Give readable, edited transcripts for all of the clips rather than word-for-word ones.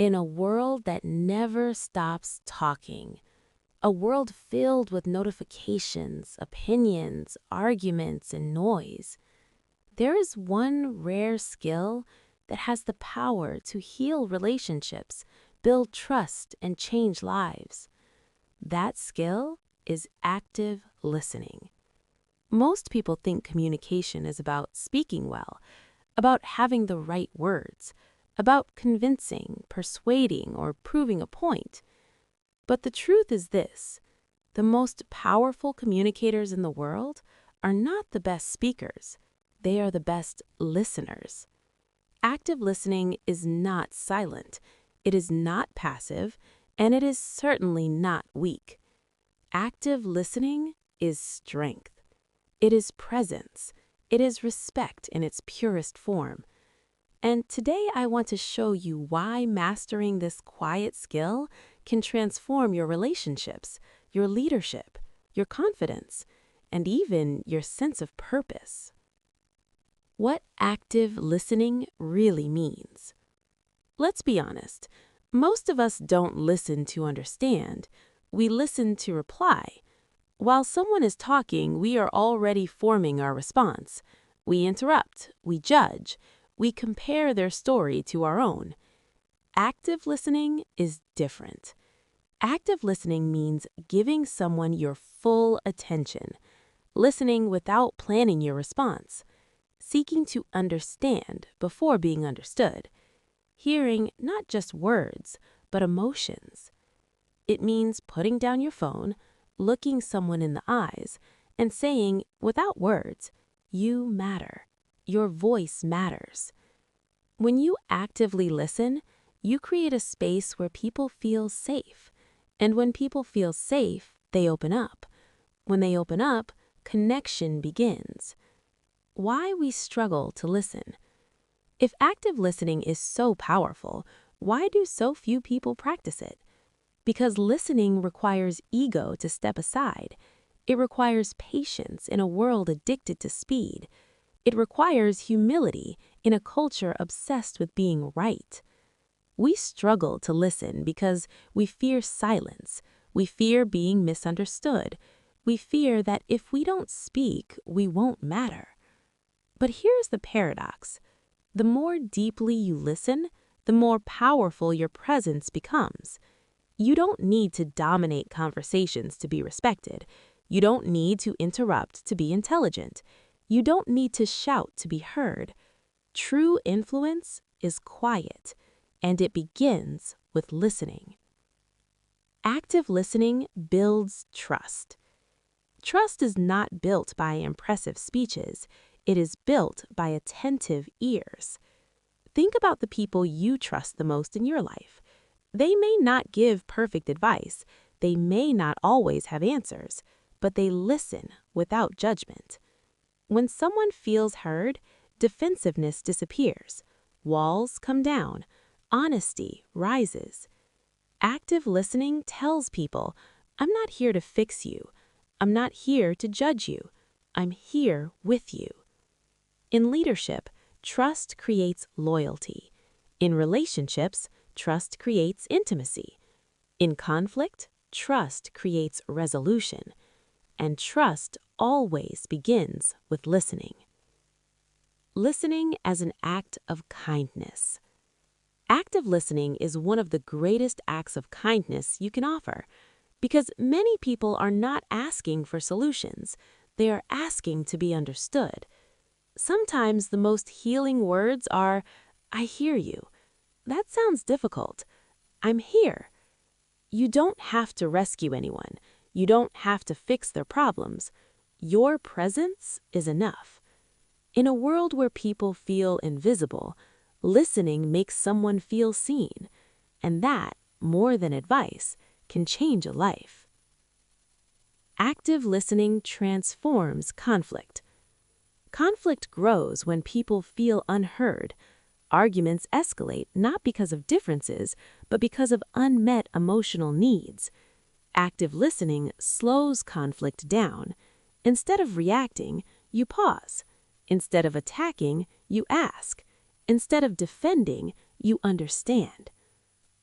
In a world that never stops talking, a world filled with notifications, opinions, arguments, and noise, there is one rare skill that has the power to heal relationships, build trust, and change lives. That skill is active listening. Most people think communication is about speaking well, about having the right words, about convincing, persuading, or proving a point. But the truth is this: the most powerful communicators in the world are not the best speakers, they are the best listeners. Active listening is not silent, it is not passive, and it is certainly not weak. Active listening is strength. It is presence. It is respect in its purest form. And today I want to show you why mastering this quiet skill can transform your relationships, your leadership, your confidence, and even your sense of purpose. What active listening really means. Let's be honest, most of us don't listen to understand, we listen to reply. While someone is talking, we are already forming our response. We interrupt, we judge, we compare their story to our own. Active listening is different. Active listening means giving someone your full attention, listening without planning your response, seeking to understand before being understood, hearing not just words, but emotions. It means putting down your phone, looking someone in the eyes, and saying, without words, "You matter. Your voice matters." When you actively listen, you create a space where people feel safe. And when people feel safe, they open up. When they open up, connection begins. Why we struggle to listen. If active listening is so powerful, why do so few people practice it? Because listening requires ego to step aside. It requires patience in a world addicted to speed. It requires humility in a culture obsessed with being right. We struggle to listen because we fear silence. We fear being misunderstood. We fear that if we don't speak, we won't matter. But here's the paradox. The more deeply you listen, the more powerful your presence becomes. You don't need to dominate conversations to be respected. You don't need to interrupt to be intelligent. You don't need to shout to be heard. True influence is quiet, and it begins with listening. Active listening builds trust. Trust is not built by impressive speeches. It is built by attentive ears. Think about the people you trust the most in your life. They may not give perfect advice. They may not always have answers, but they listen without judgment. When someone feels heard, defensiveness disappears. Walls come down. Honesty rises. Active listening tells people, I'm not here to fix you. I'm not here to judge you. I'm here with you. In leadership, trust creates loyalty. In relationships, trust creates intimacy. In conflict, trust creates resolution. And trust always begins with listening. Listening as an act of kindness. Active listening is one of the greatest acts of kindness you can offer, because many people are not asking for solutions. They are asking to be understood. Sometimes the most healing words are, "I hear you." That sounds difficult. "I'm here." You don't have to rescue anyone. You don't have to fix their problems. Your presence is enough. In a world where people feel invisible, listening makes someone feel seen. And that, more than advice, can change a life. Active listening transforms conflict. Conflict grows when people feel unheard. Arguments escalate not because of differences, but because of unmet emotional needs. Active listening slows conflict down. Instead of reacting, you pause. Instead of attacking, you ask. Instead of defending, you understand.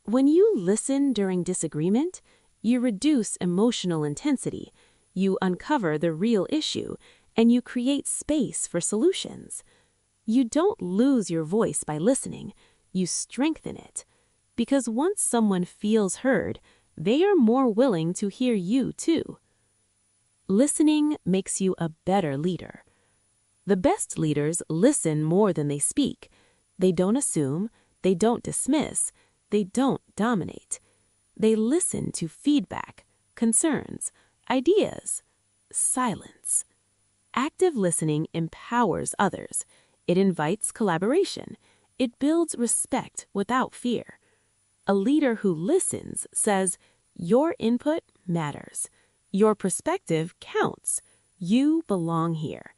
When you listen during disagreement, you reduce emotional intensity, you uncover the real issue, and you create space for solutions. You don't lose your voice by listening, you strengthen it. Because once someone feels heard, they are more willing to hear you too. Listening makes you a better leader. The best leaders listen more than they speak. They don't assume, they don't dismiss, they don't dominate. They listen to feedback, concerns, ideas, silence. Active listening empowers others. It invites collaboration. It builds respect without fear. A leader who listens says, "Your input matters. Your perspective counts. You belong here."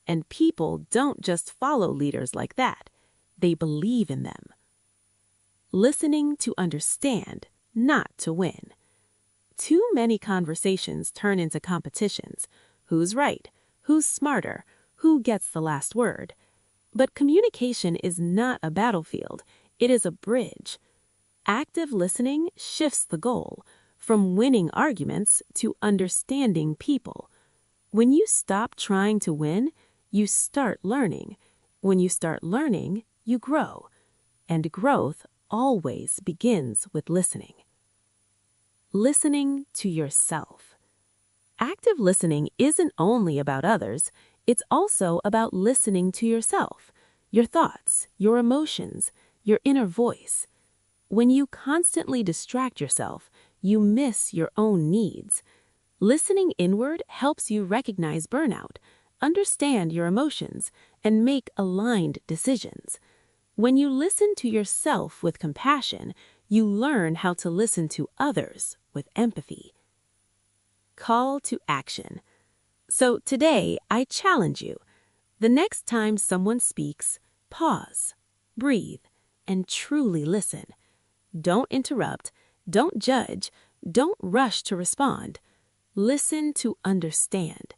And people don't just follow leaders like that. They believe in them. Listening to understand, not to win. Too many conversations turn into competitions. Who's right? Who's smarter? Who gets the last word? But communication is not a battlefield. It is a bridge. Active listening shifts the goal from winning arguments to understanding people. When you stop trying to win, you start learning. When you start learning, you grow. And growth always begins with listening. Listening to yourself. Active listening isn't only about others, it's also about listening to yourself, your thoughts, your emotions, your inner voice. When you constantly distract yourself, you miss your own needs. Listening inward helps you recognize burnout, understand your emotions, and make aligned decisions. When you listen to yourself with compassion, you learn how to listen to others with empathy. Call to action. So today, I challenge you. The next time someone speaks, pause, breathe, and truly listen. Don't interrupt, don't judge, don't rush to respond. Listen to understand.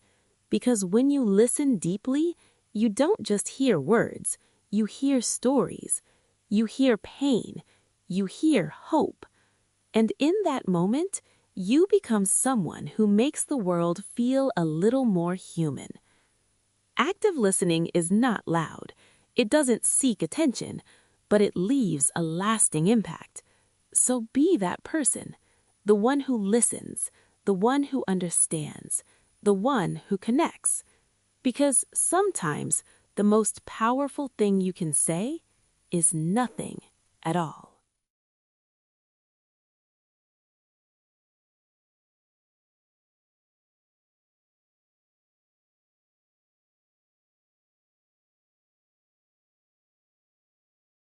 Because when you listen deeply, you don't just hear words, you hear stories, you hear pain, you hear hope. And in that moment, you become someone who makes the world feel a little more human. Active listening is not loud. It doesn't seek attention, but it leaves a lasting impact. So be that person, the one who listens, the one who understands, the one who connects. Because sometimes the most powerful thing you can say is nothing at all.